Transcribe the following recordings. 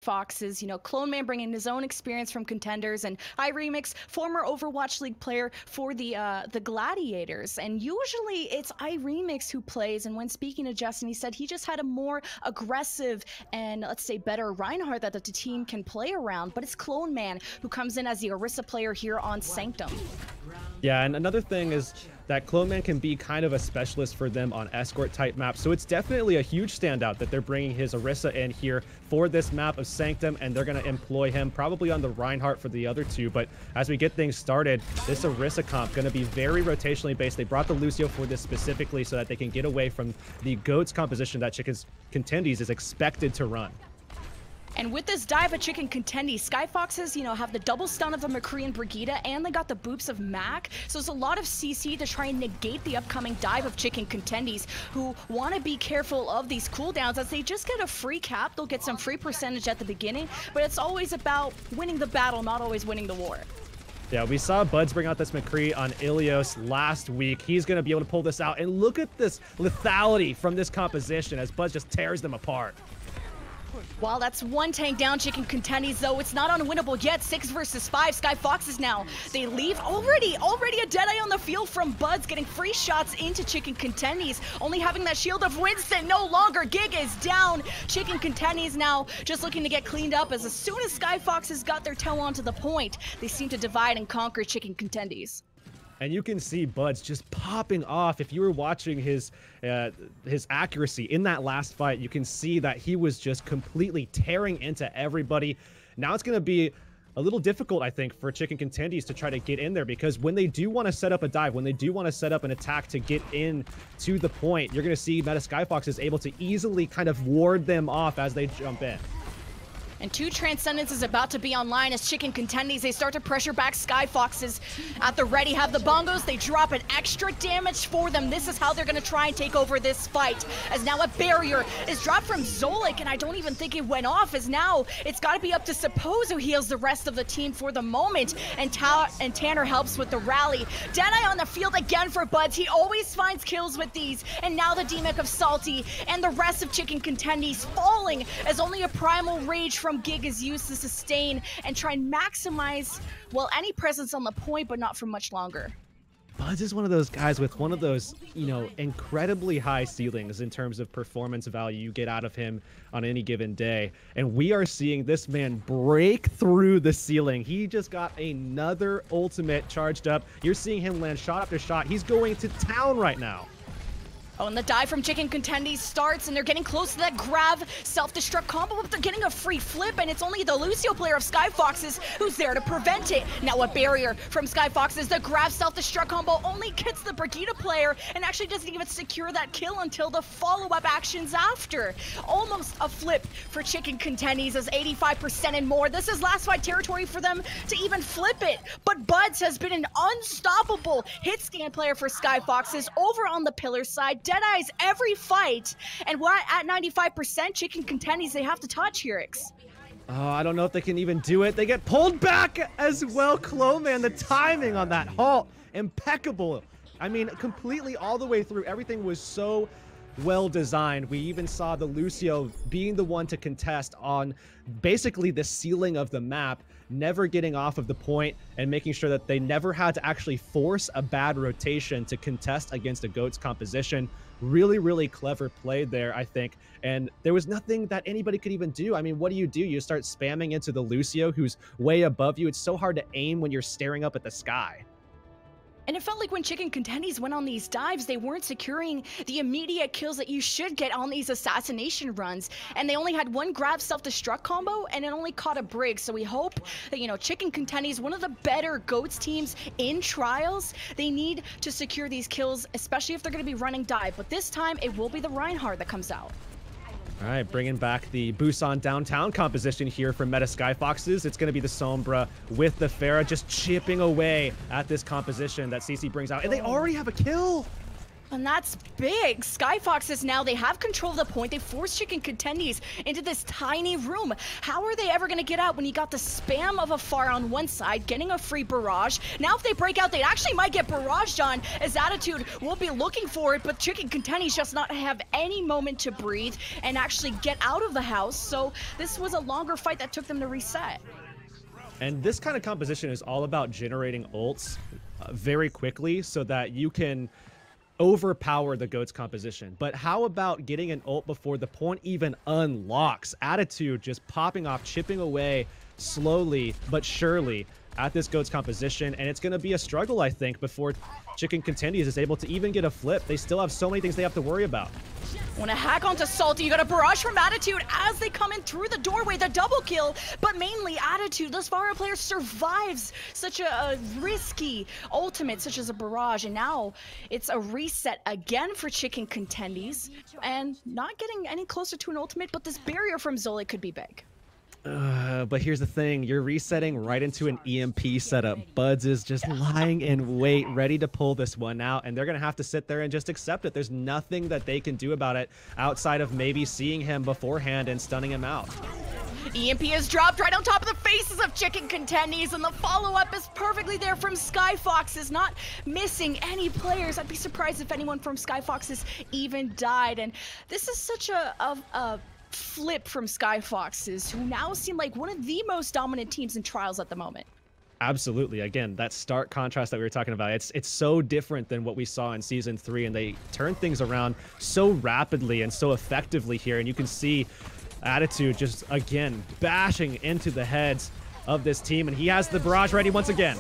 Foxes, Clone Man bringing his own experience from Contenders, and iRemix, former Overwatch League player for the Gladiators. And usually it's iRemix who plays, and when speaking to Justin, he said he just had a more aggressive and, let's say, better Reinhardt that the team can play around, but it's Clone Man who comes in as the Orisa player here on Sanctum. Yeah, and another thing is that Clone Man can be kind of a specialist for them on escort type maps, so it's definitely a huge standout that they're bringing his Orisa in here for this map of Sanctum, and they're going to employ him probably on the Reinhardt for the other two. But as we get things started, this Orisa comp going to be very rotationally based. They brought the Lucio for this specifically so that they can get away from the GOATS composition that Chicken's Contendies is expected to run. And with this dive at Chicken Contendies, Skyfoxes, have the double stun of the McCree and Brigida, and they got the boops of Mac. So it's a lot of CC to try and negate the upcoming dive of Chicken Contendies, who want to be careful of these cooldowns as they just get a free cap. They'll get some free percentage at the beginning, but it's always about winning the battle, not always winning the war. Yeah, we saw Buds bring out this McCree on Ilios last week. He's going to be able to pull this out, and look at this lethality from this composition as Buds just tears them apart. Well, that's one tank down, Chicken Contendies, though. It's not unwinnable yet. 6 versus 5. Skyfoxes now. They leave already a Deadeye on the field from Buds, getting free shots into Chicken Contendies. Only having that shield of Winston no longer. Gig is down. Chicken Contendies now just looking to get cleaned up as soon as Skyfoxes got their toe onto the point, they seem to divide and conquer Chicken Contendies. And you can see Buds just popping off. If you were watching his accuracy in that last fight, you can see that he was just completely tearing into everybody. Now it's going to be a little difficult, I think, for Chicken Contendies to try to get in there, because when they do want to set up a dive, when they do want to set up an attack to get in to the point, you're going to see Meta Skyfox is able to easily kind of ward them off as they jump in. And 2 Transcendence is about to be online as Chicken Contendies, they start to pressure back Skyfoxes. At the ready have the bongos, they drop an extra damage for them. This is how they're gonna try and take over this fight. As now a barrier is dropped from Zolik, and I don't even think it went off, as now it's gotta be up to Suppose who heals the rest of the team for the moment. And Tanner helps with the rally. Deadeye on the field again for Buds, he always finds kills with these. And now the DMAC of Salty and the rest of Chicken Contendies falling as only a Primal Rage from Gig is used to sustain and try and maximize, well, any presence on the point, but not for much longer. Buds is one of those guys with one of those, incredibly high ceilings in terms of performance value you get out of him on any given day. And we are seeing this man break through the ceiling. He just got another ultimate charged up. You're seeing him land shot after shot. He's going to town right now. Oh, and the dive from Chicken Contendies starts, and they're getting close to that grab self-destruct combo, but they're getting a free flip, and it's only the Lucio player of Skyfoxes who's there to prevent it. Now a barrier from Skyfoxes. The grab self-destruct combo only gets the Brigida player and actually doesn't even secure that kill until the follow-up actions after. Almost a flip for Chicken Contendies as 85% and more. This is last fight territory for them to even flip it, but Buds has been an unstoppable hit scan player for Skyfoxes over on the pillar side. Deadeyes every fight, and we're at 95%. Chicken Contendies, they have to touch here, Ix. Oh, I don't know if they can even do it. They get pulled back as well. Clone Man, the timing on that halt, impeccable. I mean, completely all the way through. Everything was so well designed. We even saw the Lucio being the one to contest on basically the ceiling of the map, never getting off of the point and making sure that they never had to actually force a bad rotation to contest against a GOATS composition. Really, really clever play there, I think. And there was nothing that anybody could even do. I mean, what do? You start spamming into the Lucio who's way above you. It's so hard to aim when you're staring up at the sky. And it felt like when Chicken Contendies went on these dives, they weren't securing the immediate kills that you should get on these assassination runs. And they only had one grab self-destruct combo, and it only caught a Brig. So we hope that, Chicken Contendies, one of the better GOATS teams in Trials, they need to secure these kills, especially if they're going to be running dive. But this time, it will be the Reinhardt that comes out. All right, bringing back the Busan downtown composition here from Meta Skyfoxes. It's going to be the Sombra with the Pharah just chipping away at this composition that CC brings out. And they already have a kill. And that's big. Skyfoxes now, they have control of the point. They force Chicken Contendies into this tiny room. How are they ever going to get out when you got the spam of a Pharah on one side, getting a free barrage? Now if they break out, they actually might get barraged on, as Attitude will be looking for it, but Chicken Contendies just not have any moment to breathe and actually get out of the house. So this was a longer fight that took them to reset. And this kind of composition is all about generating ults very quickly so that you can overpower the GOAT's composition. But how about getting an ult before the point even unlocks? Attitude just popping off, chipping away slowly but surely at this GOAT's composition, and it's going to be a struggle, I think, before Chicken Contendies is able to even get a flip. They still have so many things they have to worry about. Want to hack onto Salty, you got a barrage from Attitude as they come in through the doorway, the double kill, but mainly Attitude. This Pharah player survives such a risky ultimate, such as a barrage, and now it's a reset again for Chicken Contendies, and not getting any closer to an ultimate, but this barrier from Zolik could be big. But here's the thing, you're resetting right into an EMP setup. Buds is just lying in wait, ready to pull this one out, and they're gonna have to sit there and just accept it. There's nothing that they can do about it outside of maybe seeing him beforehand and stunning him out. EMP is dropped right on top of the faces of Chicken Contendies, and the follow-up is perfectly there from Skyfoxes, not missing any players. I'd be surprised if anyone from Skyfoxes even died, and this is such a flip from Skyfoxes, who now seem like one of the most dominant teams in Trials at the moment. Absolutely. Again, that stark contrast that we were talking about, it's so different than what we saw in Season 3, and they turn things around so rapidly and so effectively here, and you can see Attitude just, again, bashing into the heads of this team, and he has the barrage ready once again.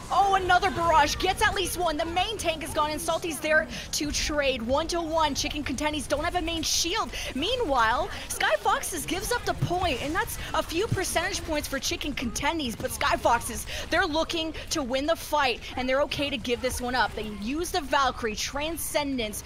Oh, another barrage gets at least one. The main tank is gone, and Salty's there to trade 1-to-1. Chicken Contendies don't have a main shield. Meanwhile, Skyfoxes gives up the point, and that's a few percentage points for Chicken Contendies, but Skyfoxes, they're looking to win the fight, and they're okay to give this one up. They use the Valkyrie, Transcendence,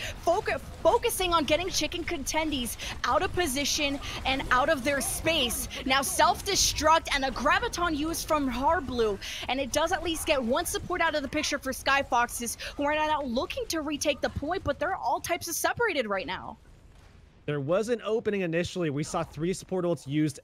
focusing on getting Chicken Contendies out of position and out of their space. Now self-destruct and a Graviton used from Harblu, and it does at least get one support out of the picture for Skyfoxes, who are now looking to retake the point, but they're all types of separated right now. There was an opening initially. We saw 3 support ults used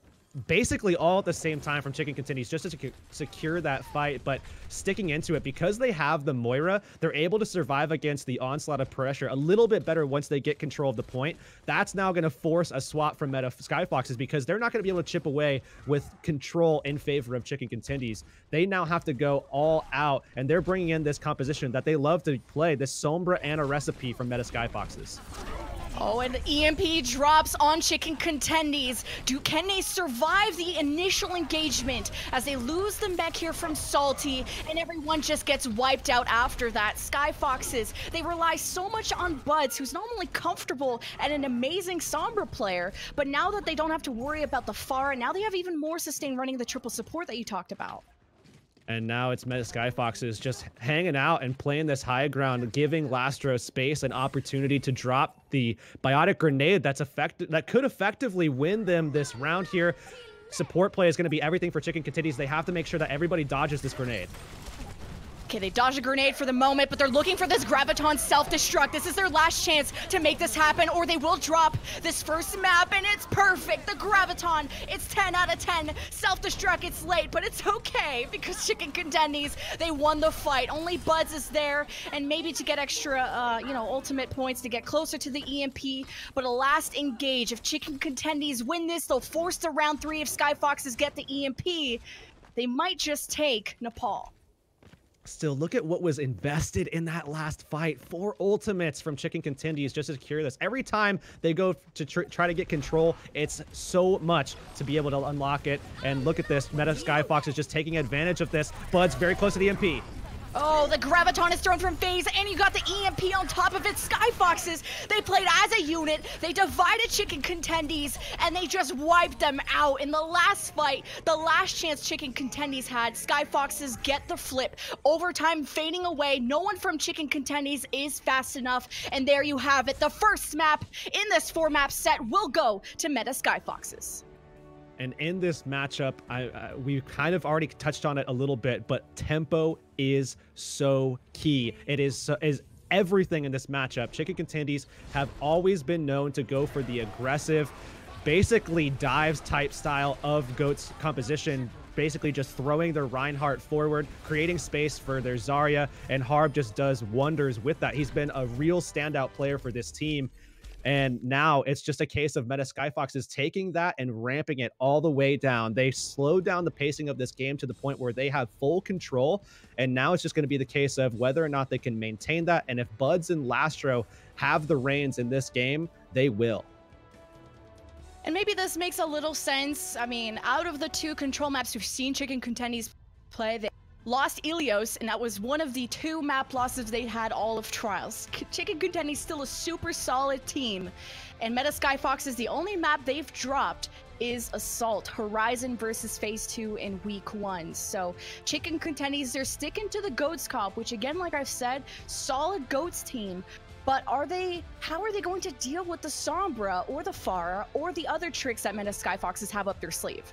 basically all at the same time from Chicken Contendies just to secure that fight, but sticking into it because they have the Moira, they're able to survive against the onslaught of pressure a little bit better once they get control of the point. That's now going to force a swap from meta Skyfoxes because they're not going to be able to chip away with control in favor of Chicken Contendies. They now have to go all out, and they're bringing in this composition that they love to play, this Sombra and a recipe from meta Skyfoxes. Oh, and the EMP drops on Chicken Contendies. Can they survive the initial engagement as they lose the mech here from Salty, and everyone just gets wiped out after that? Skyfoxes, they rely so much on Buds, who's not only comfortable and an amazing Sombra player, but now that they don't have to worry about the Pharah, now they have even more sustain running the triple support that you talked about. And now it's meta Skyfoxes just hanging out and playing this high ground, giving Lastro space and opportunity to drop the biotic grenade that could effectively win them this round here. Support play is going to be everything for Chicken Contendies. They have to make sure that everybody dodges this grenade. Okay, they dodge a grenade for the moment, but they're looking for this Graviton self-destruct. This is their last chance to make this happen, or they will drop this first map, and it's perfect. The Graviton, it's 10 out of 10. Self-destruct, it's late, but it's okay, because Chicken Contendies, they won the fight. Only Buds is there, and maybe to get extra, ultimate points to get closer to the EMP, but a last engage. If Chicken Contendies win this, they'll force the round 3. If Skyfoxes get the EMP, they might just take Nepal. Still, look at what was invested in that last fight. 4 ultimates from Chicken Contendies just to secure this. Every time they go to try to get control, it's so much to be able to unlock it. And look at this. Meta Skyfox is just taking advantage of this. Bud's very close to the MP. Oh, the Graviton is thrown from phase, and you got the EMP on top of it. Skyfoxes, they played as a unit, they divided Chicken Contendies, and they just wiped them out. In the last fight, the last chance Chicken Contendies had, Skyfoxes get the flip. Overtime fading away, no one from Chicken Contendies is fast enough, and there you have it. The first map in this 4-map set will go to meta Skyfoxes. And in this matchup, we kind of already touched on it a little bit, but tempo is so key. It is everything in this matchup. Chicken Contendies have always been known to go for the aggressive, basically dives type style of GOAT's composition, basically just throwing their Reinhardt forward, creating space for their Zarya, and Harb just does wonders with that. He's been a real standout player for this team. And now it's just a case of Meta Skyfoxes taking that and ramping it all the way down. They slowed down the pacing of this game to the point where they have full control. And now it's just going to be the case of whether or not they can maintain that. And if Buds and Lastro have the reins in this game, they will. And maybe this makes a little sense. I mean, out of the 2 control maps we've seen Chicken Contendies play, they lost Ilios, and that was one of the 2 map losses they had all of Trials. Chicken Contendies still a super solid team, and Meta Skyfoxes, the only map they've dropped is Assault, Horizon versus Phase 2 in Week 1. So Chicken Contendies, they're sticking to the GOATS comp, which again, like I've said, solid GOATS team. But how are they going to deal with the Sombra or the Pharah or the other tricks that Meta Skyfoxes have up their sleeve?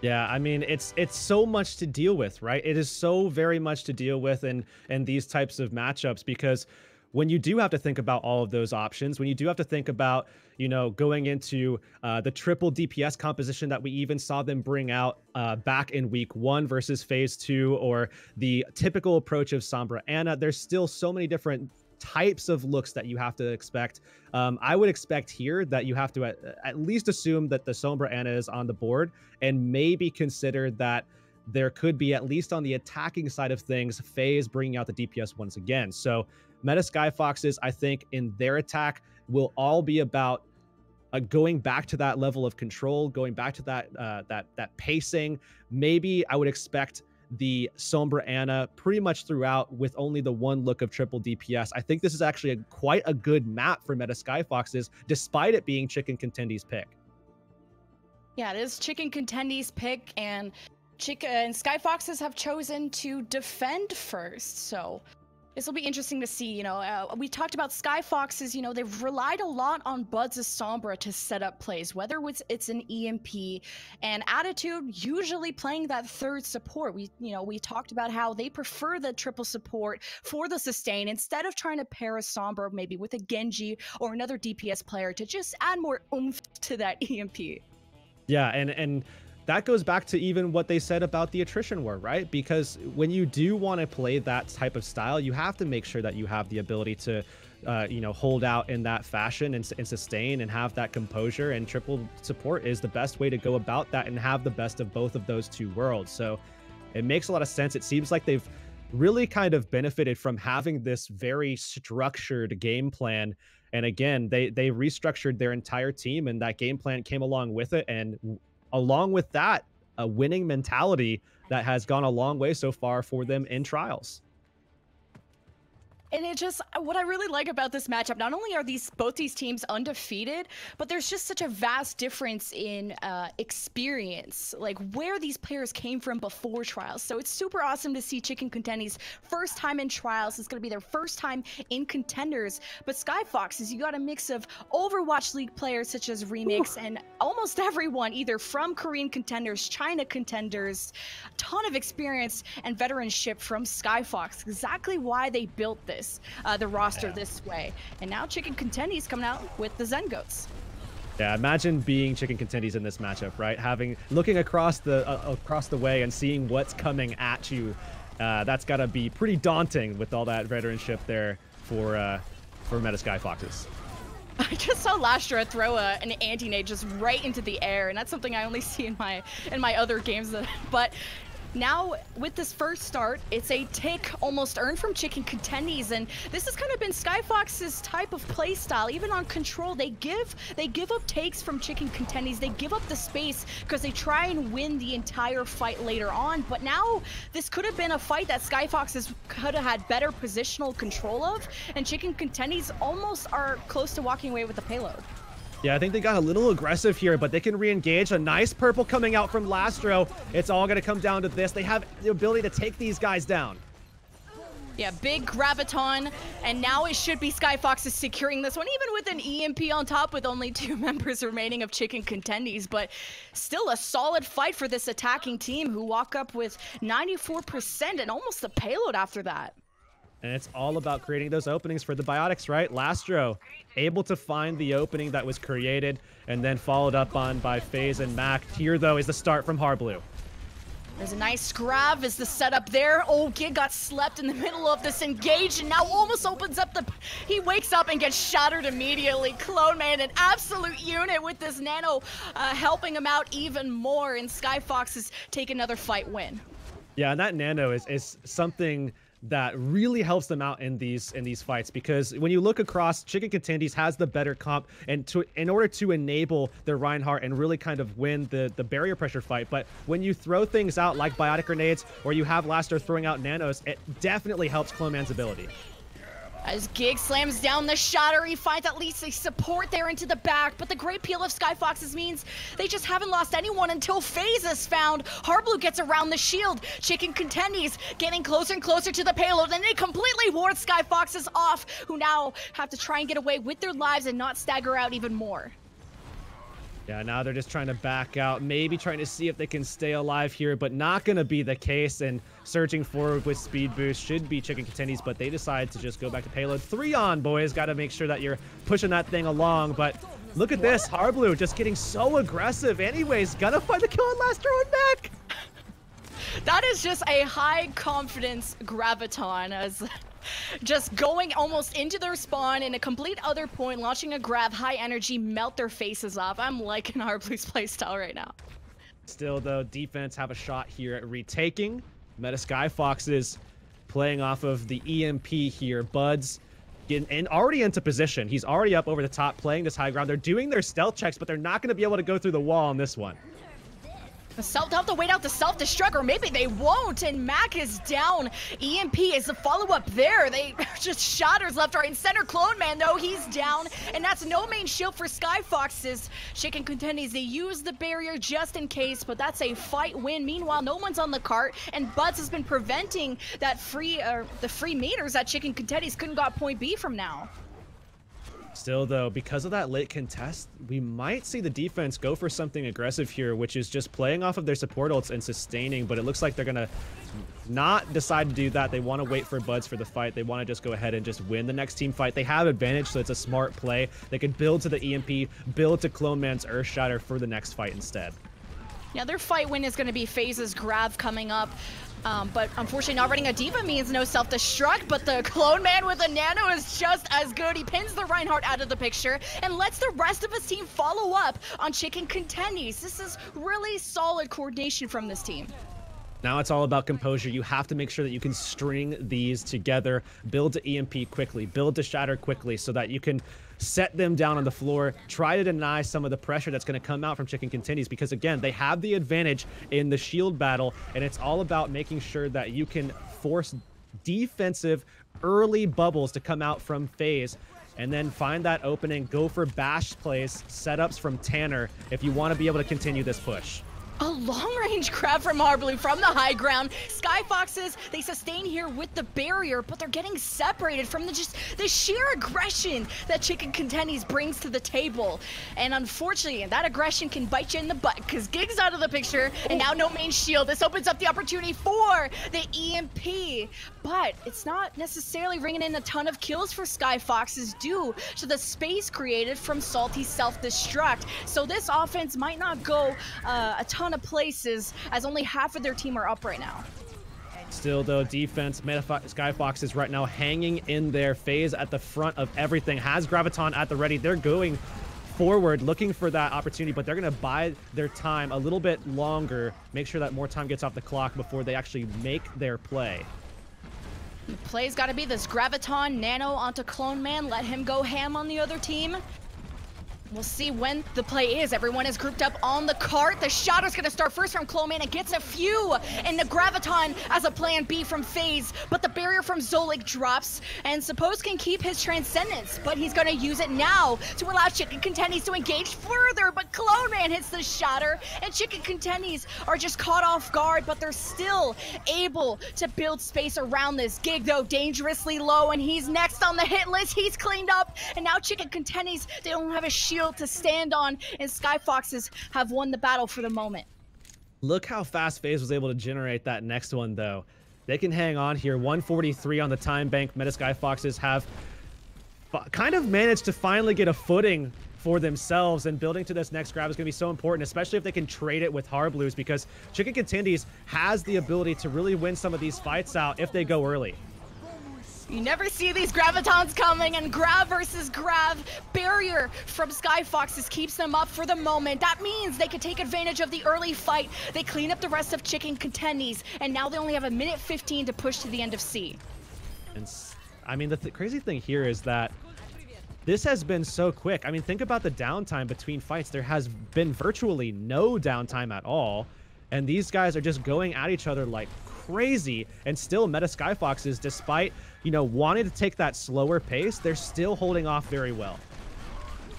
Yeah, I mean, it's so much to deal with, right? It is so very much to deal with in these types of matchups, because when you do have to think about all of those options, when you do have to think about, you know, going into the triple DPS composition that we even saw them bring out back in Week 1 versus Phase 2, or the typical approach of Sombra Ana, there's still so many different types of looks that you have to expect. I would expect here that you have to at least assume that the Sombra Ana is on the board, and maybe consider that there could be, at least on the attacking side of things, FaZe bringing out the DPS once again. So Meta Skyfoxes, I think, in their attack will all be about going back to that level of control, going back to that pacing. Maybe I would expect the Sombra Ana pretty much throughout, with only the 1 look of triple DPS. I think this is actually quite a good map for Meta Skyfoxes, despite it being Chicken Contendies' pick. Yeah, it is Chicken Contendies' pick, and Skyfoxes have chosen to defend first, so this will be interesting to see. You know, we talked about Skyfoxes, you know, they've relied a lot on Buds of Sombra to set up plays, whether it's an EMP, and Attitude usually playing that 3rd support. We talked about how they prefer the triple support for the sustain, instead of trying to pair a Sombra maybe with a Genji or another DPS player to just add more oomph to that EMP. Yeah, and that goes back to even what they said about the attrition war, right? Because when you do want to play that type of style, you have to make sure that you have the ability to, you know, hold out in that fashion and sustain and have that composure. And triple support is the best way to go about that and have the best of both of those 2 worlds. So it makes a lot of sense. It seems like they've really kind of benefited from having this very structured game plan. And again, they restructured their entire team, and that game plan came along with it. And along with that, a winning mentality that has gone a long way so far for them in Trials. And what I really like about this matchup, not only are both these teams undefeated, but there's just such a vast difference in experience, like where these players came from before Trials. So it's super awesome to see Chicken Contendies' first time in Trials. It's going to be their first time in Contenders. But Skyfoxes, you got a mix of Overwatch League players such as Remix and almost everyone, either from Korean Contenders, China Contenders, a ton of experience and veteranship from Skyfox. Exactly why they built this. The roster this way. And now Chicken Contendies coming out with the Zen Goats. Yeah, imagine being Chicken Contendies in this matchup, right? Looking across the way and seeing what's coming at you. That's got to be pretty daunting with all that veteranship there for Meta Skyfoxes. I just saw Lastra throw an anti-nade just right into the air, and that's something I only see in my other games. But now, with this first start, it's a tick almost earned from Chicken Contendies, and this has kind of been Skyfox's type of play style. Even on control, they give up takes from Chicken Contendies. They give up the space because they try and win the entire fight later on. But now, this could have been a fight that Skyfoxes could have had better positional control of, and Chicken Contendies almost are close to walking away with the payload. Yeah, I think they got a little aggressive here, but they can re-engage. A nice purple coming out from Lastro. It's all going to come down to this. They have the ability to take these guys down. Yeah, big graviton, and now it should be Skyfoxes securing this one, even with an EMP on top with only 2 members remaining of Chicken Contendies, but still a solid fight for this attacking team who walk up with 94% and almost the payload after that. And it's all about creating those openings for the Biotics, right? Lastro able to find the opening that was created and then followed up on by FaZe and Mac. Here, though, is the start from Harblue. There's a nice grab as the setup there. Oh, Gig got slept in the middle of this engage and now almost opens up the... He wakes up and gets shattered immediately. Clone Man, an absolute unit with this Nano helping him out even more. And Skyfoxes take another fight win. Yeah, and that Nano is something that really helps them out in these fights, because when you look across, Chicken Contendies has the better comp, and in order to enable their Reinhardt and really kind of win the barrier pressure fight. But when you throw things out like biotic grenades, or you have Lastro throwing out nanos, it definitely helps Clone Man's ability. As Gig slams down the shatter, he finds at least a support there into the back, but the great peel of Skyfoxes means they just haven't lost anyone until FaZe is found. Harblue gets around the shield. Chicken Contendies getting closer and closer to the payload, and they completely ward Skyfoxes off, who now have to try and get away with their lives and not stagger out even more. Yeah, now they're just trying to back out, maybe trying to see if they can stay alive here, but not going to be the case. And surging forward with speed boost should be Chicken Contendies, but they decide to just go back to payload. 3 on, boys. Got to make sure that you're pushing that thing along. But look at this, Harblue just getting so aggressive. Anyways, gonna find the kill on Lastro and Mac. That is just a high confidence graviton, as just going almost into their spawn in a complete other point, launching a grab, high energy, melt their faces off. I'm liking Harblue's playstyle right now. Still, though, defense have a shot here at retaking. Meta Skyfoxes playing off of the EMP here. Buds getting already into position. He's already up over the top, playing this high ground. They're doing their stealth checks, but they're not going to be able to go through the wall on this one. They'll have to wait out the self-destruct, or maybe they won't, and Mac is down. EMP is the follow-up there. They just shatters left, right, and center. Clone Man, though, he's down, and that's no main shield for Skyfoxes. Chicken Contendies, they use the barrier just in case, but that's a fight win. Meanwhile, no one's on the cart, and Buds has been preventing that the free meters that Chicken Contendies couldn't got point B from now. Still, though, because of that late contest, we might see the defense go for something aggressive here, which is just playing off of their support ults and sustaining, but it looks like they're going to not decide to do that. They want to wait for Buds for the fight. They want to just go ahead and just win the next team fight. They have advantage, so it's a smart play. They could build to the EMP, build to Clone Man's Earth Shatter for the next fight instead. Yeah, their fight win is going to be FaZe's grab coming up. But unfortunately, not running a Diva means no self-destruct, but the Clone Man with a Nano is just as good. He pins the Reinhardt out of the picture and lets the rest of his team follow up on Chicken Contendies. This is really solid coordination from this team. Now it's all about composure. You have to make sure that you can string these together, build to EMP quickly, build to Shatter quickly, so that you can set them down on the floor, try to deny some of the pressure that's going to come out from Chicken Contendies, because again, they have the advantage in the shield battle, and it's all about making sure that you can force defensive early bubbles to come out from FaZe, and then find that opening, go for bash plays, setups from Tanner if you want to be able to continue this push. A long-range grab from Harblue from the high ground. Skyfoxes, they sustain here with the barrier, but they're getting separated from the sheer aggression that Chicken Contendies brings to the table. And unfortunately, that aggression can bite you in the butt, because Gig's out of the picture, and now no main shield. This opens up the opportunity for the EMP, but it's not necessarily bringing in a ton of kills for Skyfoxes due to the space created from Salty's self-destruct. So this offense might not go a ton of places, as only half of their team are up right now. Still, though, defense, Skyfoxes right now hanging in their FaZe at the front of everything, has Graviton at the ready. They're going forward, looking for that opportunity, but they're going to buy their time a little bit longer, make sure that more time gets off the clock before they actually make their play. The play's got to be this Graviton Nano onto Clone Man, let him go ham on the other team. We'll see when the play is. Everyone is grouped up on the cart. The shotter's gonna start first from Clone Man. It gets a few, and the Graviton as a plan B from FaZe, but the barrier from Zolik drops, and Suppose can keep his Transcendence, but he's gonna use it now to allow Chicken Contendies to engage further, but Clone Man hits the shatter, and Chicken Contendies are just caught off guard, but they're still able to build space around this. Gig, though, dangerously low, and he's next on the hit list. He's cleaned up, and now Chicken Contendies, they don't have a shield to stand on, and Skyfoxes have won the battle for the moment. Look how fast FaZe was able to generate that next one, though. They can hang on here. 143 on the time bank. Skyfoxes have kind of managed to finally get a footing for themselves, and building to this next grab is going to be so important, especially if they can trade it with Harblues, because Chicken Contendies has the ability to really win some of these fights out if they go early. You never see these gravitons coming, and grab versus grab barrier from Skyfoxes keeps them up for the moment. That means they can take advantage of the early fight. They clean up the rest of Chicken Contendies, and now they only have a minute 15 to push to the end of C. And I mean, the crazy thing here is that this has been so quick. I mean, think about the downtime between fights. There has been virtually no downtime at all, and these guys are just going at each other like crazy. And still, Skyfoxes, despite, you know, wanting to take that slower pace, they're still holding off very well.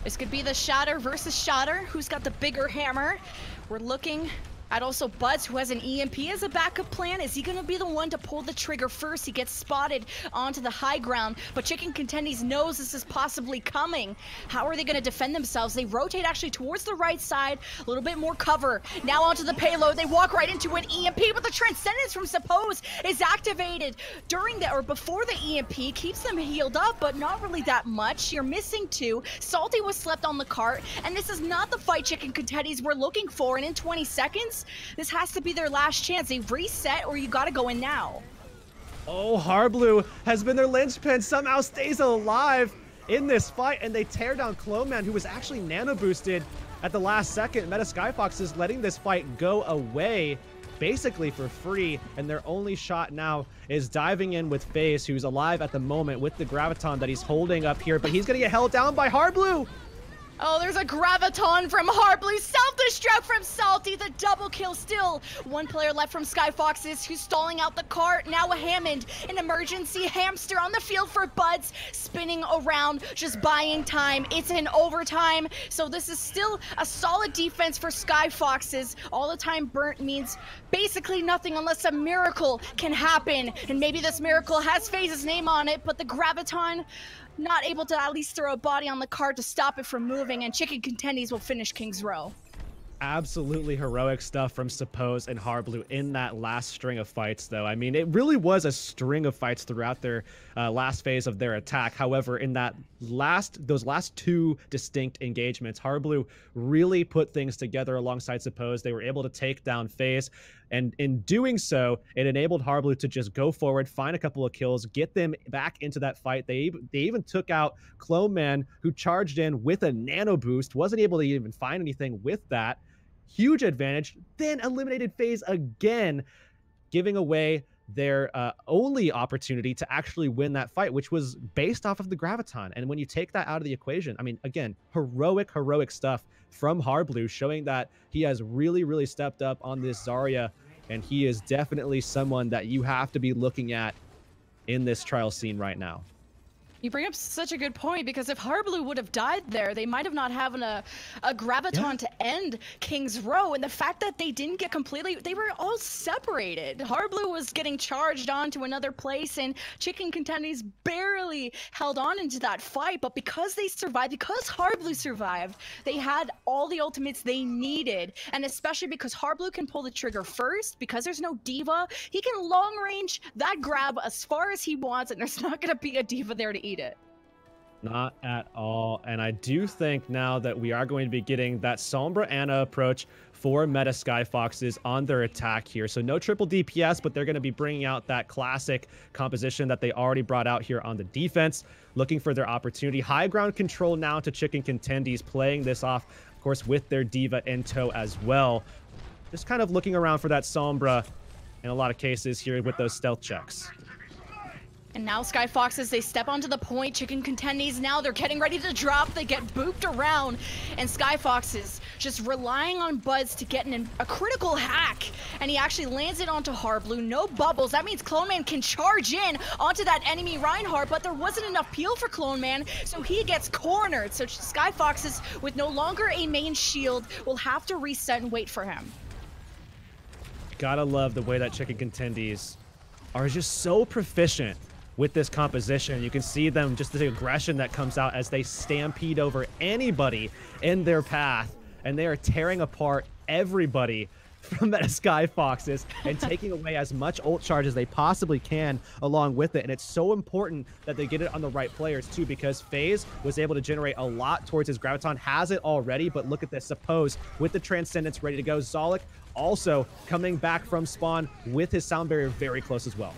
This could be the Shatter versus Shatter. Who's got the bigger hammer? We're looking at also Buds, who has an EMP as a backup plan. Is he going to be the one to pull the trigger first? He gets spotted onto the high ground, but Chicken Contendies knows this is possibly coming. How are they going to defend themselves? They rotate actually towards the right side, a little bit more cover. Now onto the payload. They walk right into an EMP, but the Transcendence from Suppose is activated during the, or before the EMP, keeps them healed up, but not really that much. You're missing two. Salty was slept on the cart, and this is not the fight Chicken Contendies were looking for, and in 20 seconds, this has to be their last chance. They reset, or you gotta go in now. Oh, Harblu has been their linchpin, somehow stays alive in this fight, and they tear down Cloman, who was actually nano boosted at the last second. Skyfoxes letting this fight go away basically for free, and their only shot now is diving in with FaZe, who's alive at the moment with the Graviton that he's holding up here, but he's gonna get held down by Harblu. Oh, there's a Graviton from Harblu, self-destruct from Salty, the double kill still. One player left from Skyfoxes who's stalling out the cart. Now a Hammond, an emergency hamster on the field for Buds, spinning around, just buying time. It's in overtime, so this is still a solid defense for Skyfoxes. All the time burnt means basically nothing unless a miracle can happen. And maybe this miracle has FaZe's name on it, but the Graviton, not able to at least throw a body on the cart to stop it from moving, and Chicken Contendies will finish King's Row. Absolutely heroic stuff from Suppose and Harblu in that last string of fights, though. I mean, it really was a string of fights throughout their last phase of their attack. However, in that those last two distinct engagements, Harblu really put things together alongside Suppose. They were able to take down FaZe, and in doing so, it enabled Harblu to just go forward, find a couple of kills, get them back into that fight. They even took out Cloman, who charged in with a nano boost, wasn't able to even find anything with that. Huge advantage, then eliminated FaZe again, giving away their only opportunity to actually win that fight, which was based off of the Graviton. And when you take that out of the equation, I mean, again, heroic stuff from Harblu, showing that he has really stepped up on this Zarya, and he is definitely someone that you have to be looking at in this trial scene right now. You bring up such a good point, because if Harblu would have died there, they might have not having a Graviton to end King's Row. And the fact that they didn't get completely, they were all separated. Harblu was getting charged on to another place, and Chicken Contendies barely held on into that fight. But because they survived, because Harblu survived, they had all the ultimates they needed. And especially because Harblu can pull the trigger first, because there's no diva, he can long range that grab as far as he wants, and there's not going to be a diva there to eat it. Not at all. And I do think now that we are going to be getting that Sombra Ana approach for Skyfoxes on their attack here. So no triple DPS, but they're going to be bringing out that classic composition that they already brought out here on the defense, looking for their opportunity. High ground control now to Chicken Contendies, playing this off, of course, with their diva in tow as well. Just kind of looking around for that Sombra in a lot of cases here with those stealth checks. And now Skyfoxes, they step onto the point. Chicken Contendies, now they're getting ready to drop. They get booped around. And Skyfoxes just relying on Buds to get a critical hack. And he actually lands it onto Harblu. No bubbles. That means Cloneman can charge in onto that enemy Reinhardt, but there wasn't enough peel for Cloneman, so he gets cornered. So Skyfoxes, with no longer a main shield, will have to reset and wait for him. Gotta love the way that Chicken Contendies are just so proficient with this composition. You can see them, just the aggression that comes out as they stampede over anybody in their path, and they are tearing apart everybody from Meta Skyfoxes and taking away as much ult charge as they possibly can along with it. And it's so important that they get it on the right players too, because FaZe was able to generate a lot towards his Graviton, has it already, but look at this. Suppose with the Transcendence ready to go, Zolek also coming back from spawn with his sound barrier very close as well.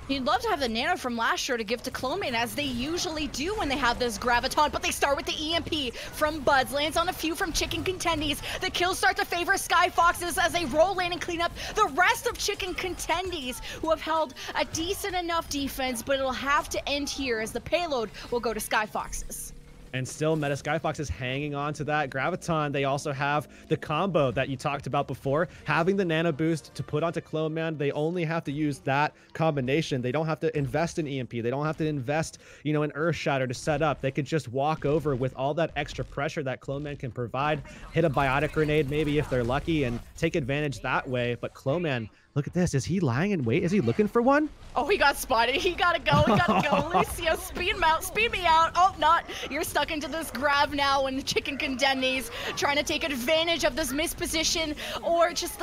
You'd love to have the nano from last year to give to Clomane, as they usually do when they have this Graviton, but they start with the EMP from Buds, lands on a few from Chicken Contendies. The kills start to favor Skyfoxes as they roll in and clean up the rest of Chicken Contendies, who have held a decent enough defense, but it'll have to end here as the payload will go to Skyfoxes. And still, Meta Skyfox is hanging on to that Graviton. They also have the combo that you talked about before, having the nano boost to put onto Clone. They only have to use that combination. They don't have to invest in EMP. They don't have to invest, you know, in Earth Shatter to set up. They could just walk over with all that extra pressure that Clone can provide, hit a biotic grenade maybe if they're lucky, and take advantage that way. But Clone, look at this. Is he lying in wait? Is he looking for one? Oh, he got spotted. He gotta go. He gotta go. Lucio, speed him out. Speed me out. Oh, not. You're stuck into this grab now, and the Chicken Contendies trying to take advantage of this misposition, or just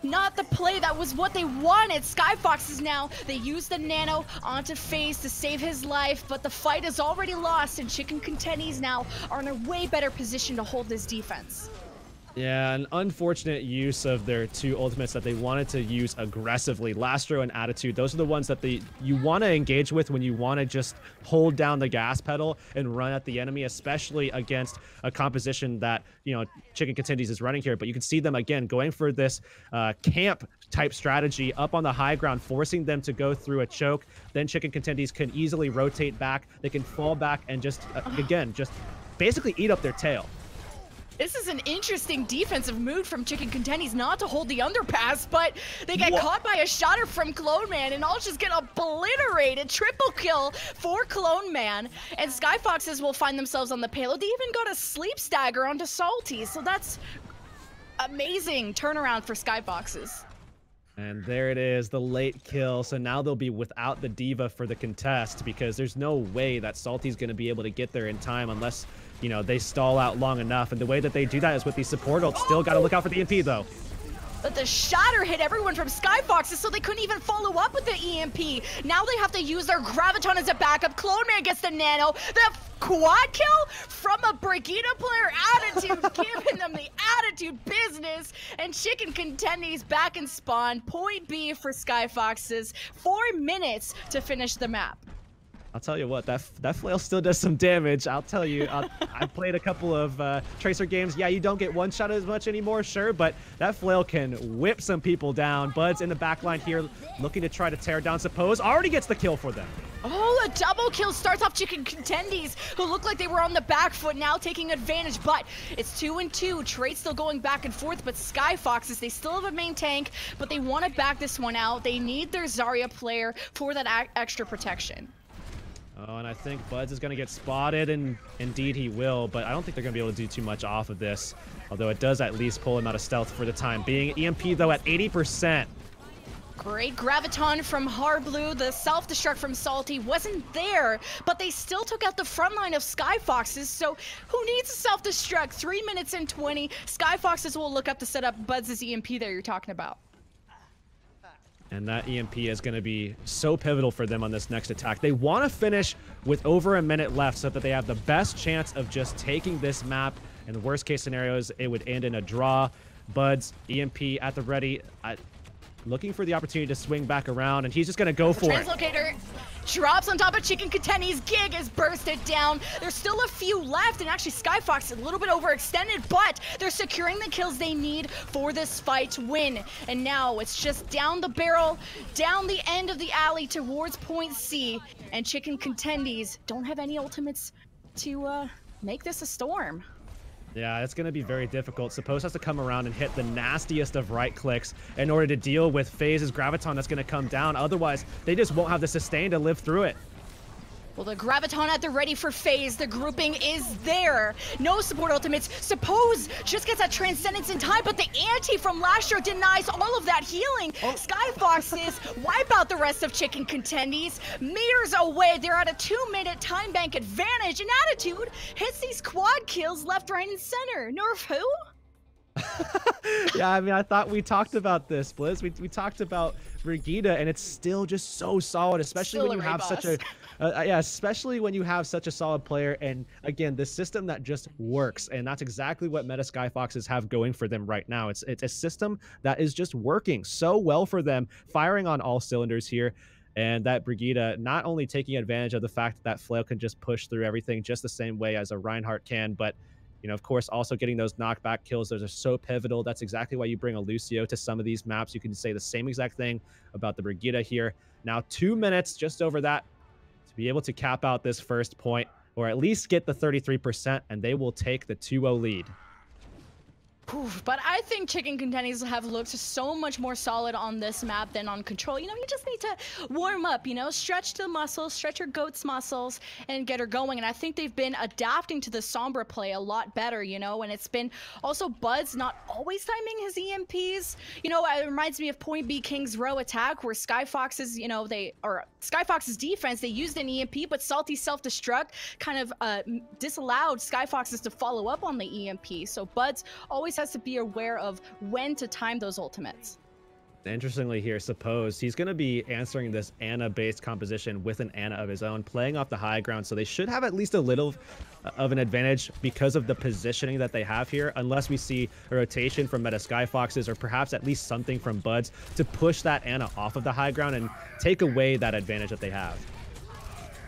not the play that was what they wanted. Skyfoxes now, they use the nano onto FaZe to save his life, but the fight is already lost, and Chicken Contendies now are in a way better position to hold this defense. Yeah, an unfortunate use of their two ultimates that they wanted to use aggressively. Lastro and Attitude, those are the ones that you want to engage with when you want to just hold down the gas pedal and run at the enemy, especially against a composition that, you know, Chicken Contendies is running here. But you can see them, again, going for this camp-type strategy up on the high ground, forcing them to go through a choke. Then Chicken Contendies can easily rotate back. They can fall back and just, again, just basically eat up their tail. This is an interesting defensive move from Chicken Contendies not to hold the underpass, but they get caught by a shatter from Clone Man, and all just get obliterated. Triple kill for Clone Man, and Skyfoxes will find themselves on the payload. They even got a sleep stagger onto Salty, so that's amazing turnaround for Skyfoxes. And there it is, the late kill. So now they'll be without the Diva for the contest, because there's no way that Salty's going to be able to get there in time unless, you know, they stall out long enough. And the way that they do that is with these support ults. Still got to look out for the EMP, though. But the shatter hit everyone from Skyfoxes, so they couldn't even follow up with the EMP. Now they have to use their Graviton as a backup. Clone Man gets the nano. The quad kill from a Brigitte player. Attitude, giving them the attitude business. And Chicken Contendies back in spawn. Point B for Skyfoxes. 4 minutes to finish the map. I'll tell you what, that flail still does some damage. I'll tell you, I've played a couple of Tracer games. Yeah, you don't get one shot as much anymore, sure, but that flail can whip some people down. Bud's in the back line here, looking to try to tear down Suppose. Already gets the kill for them. Oh, a double kill starts off Chicken Contendies, who look like they were on the back foot, now taking advantage, but it's 2-2. Trade still going back and forth, but Skyfoxes, they still have a main tank, but they want to back this one out. They need their Zarya player for that extra protection. Oh, and I think Buds is going to get spotted, and indeed he will, but I don't think they're going to be able to do too much off of this, although it does at least pull him out of stealth for the time being. EMP, though, at 80%. Great Graviton from Harblu. The self-destruct from Salty wasn't there, but they still took out the front line of Skyfoxes, so who needs a self-destruct? 3 minutes and 20. Skyfoxes will look up to set up Buds' EMP there you're talking about. And that EMP is going to be so pivotal for them on this next attack. They want to finish with over a minute left so that they have the best chance of just taking this map. In the worst case scenarios, it would end in a draw. Buds, EMP at the ready, looking for the opportunity to swing back around, and he's just going to go for it. Translocator drops on top of Chicken Contendies. Gig is bursted down. There's still a few left, and actually Skyfox a little bit overextended, but they're securing the kills they need for this fight to win. And now it's just down the barrel, down the end of the alley towards point C, and Chicken Contendies don't have any ultimates to make this a storm. Yeah, it's going to be very difficult. Suppose has to come around and hit the nastiest of right clicks in order to deal with FaZe's Graviton that's going to come down. Otherwise, they just won't have the sustain to live through it. Well, the Graviton at the ready for FaZe. The grouping is there. No support ultimates. Suppose just gets that Transcendence in time, but the anti from last year denies all of that healing. Skyfoxes wipe out the rest of Chicken Contendies. Meters away, they're at a 2-minute time bank advantage, and Attitude hits these quad kills left, right, and center. Nerf who? Yeah, I mean, I thought we talked about this, Blizz. We talked about Brigida, and it's still just so solid, especially when you have such a yeah, especially when you have such a solid player. And again, the system that just works, and that's exactly what Meta Skyfoxes have going for them right now. It's a system that is just working so well for them, firing on all cylinders here. And that Brigida not only taking advantage of the fact that Flail can just push through everything just the same way as a Reinhardt can, but you know, of course, also getting those knockback kills. Those are so pivotal. That's exactly why you bring a Lucio to some of these maps. You can say the same exact thing about the Brigida here. Now, 2 minutes, just over that, to be able to cap out this first point, or at least get the 33%, and they will take the 2-0 lead. But I think Chicken Contendies have looked so much more solid on this map than on Control. You know, you just need to warm up, you know, stretch the muscles, stretch your goat's muscles, and get her going. And I think they've been adapting to the Sombra play a lot better, you know, and it's been also Bud's not always timing his EMPs. You know, it reminds me of Point B King's Row attack where Skyfoxes, you know, Skyfox's defense, they used an EMP, but Salty self-destruct kind of disallowed Skyfoxes to follow up on the EMP. So Bud's always has to be aware of when to time those ultimates. Interestingly here, Suppose he's going to be answering this Ana-based composition with an Ana of his own, playing off the high ground, so they should have at least a little of an advantage because of the positioning that they have here, unless we see a rotation from Meta Skyfoxes or perhaps at least something from Buds to push that Ana off of the high ground and take away that advantage that they have.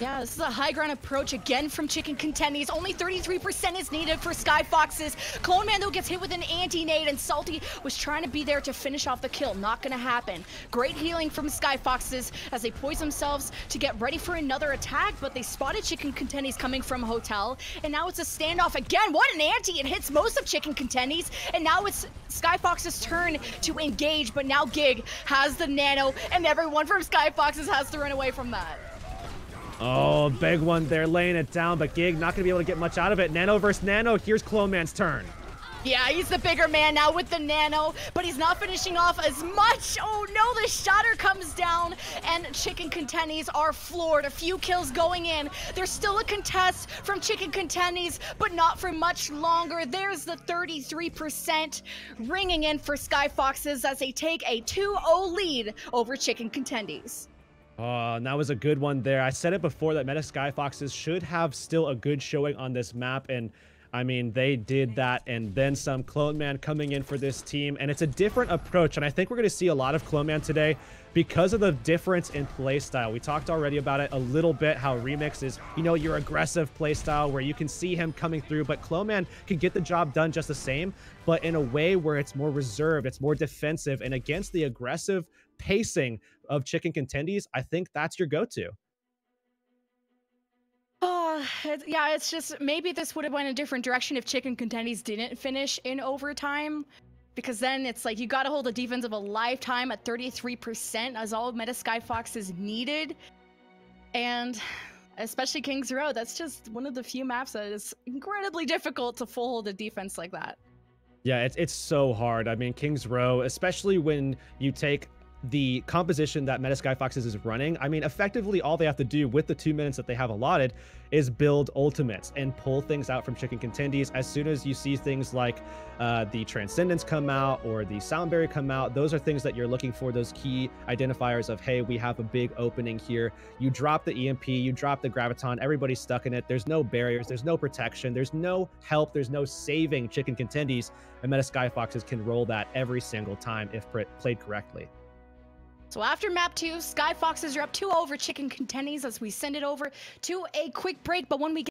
Yeah, this is a high ground approach again from Chicken Contendies. Only 33% is needed for Skyfoxes. Clone Mando gets hit with an anti-nade, and Salty was trying to be there to finish off the kill. Not gonna happen. Great healing from Skyfoxes as they poise themselves to get ready for another attack, but they spotted Chicken Contendies coming from Hotel, and now it's a standoff again. What an anti! It hits most of Chicken Contendies, and now it's Skyfox's turn to engage, but now Gig has the nano, and everyone from Skyfoxes has to run away from that. Oh, big one there, laying it down, but Gig not going to be able to get much out of it. Nano versus Nano, here's Clone Man's turn. Yeah, he's the bigger man now with the Nano, but he's not finishing off as much. Oh no, the shatter comes down, and Chicken Contendies are floored. A few kills going in. There's still a contest from Chicken Contendies, but not for much longer. There's the 33% ringing in for Skyfoxes as they take a 2-0 lead over Chicken Contendies. Oh, and that was a good one there. I said it before that Meta Skyfoxes should have still a good showing on this map, and I mean, they did that and then some. Clone Man coming in for this team, and it's a different approach, and I think we're going to see a lot of Clone Man today because of the difference in playstyle. We talked already about it a little bit, how Remix is, you know, your aggressive playstyle where you can see him coming through, but Clone Man can get the job done just the same, but in a way where it's more reserved, it's more defensive, and against the aggressive pacing of Chicken Contendies, I think that's your go-to. Oh, yeah, it's just maybe this would have went a different direction if Chicken Contendies didn't finish in overtime, because then it's like you got to hold a defense of a lifetime at 33% as all Meta Skyfox is needed, and especially King's Row, that's just one of the few maps that is incredibly difficult to full hold a defense like that. Yeah, it's so hard. I mean, King's Row, especially when you take the composition that Meta Skyfoxes is running, I mean, effectively all they have to do with the 2 minutes that they have allotted is build ultimates and pull things out from Chicken Contendies. As soon as you see things like the Transcendence come out or the Sound Barrier come out, those are things that you're looking for, those key identifiers of, hey, we have a big opening here. You drop the EMP, you drop the Graviton, everybody's stuck in it. There's no barriers, there's no protection, there's no help, there's no saving Chicken Contendies, and Meta Skyfoxes can roll that every single time if played correctly. So after map 2, Skyfoxes are up 2 over Chicken Contendies as we send it over to a quick break, but when we get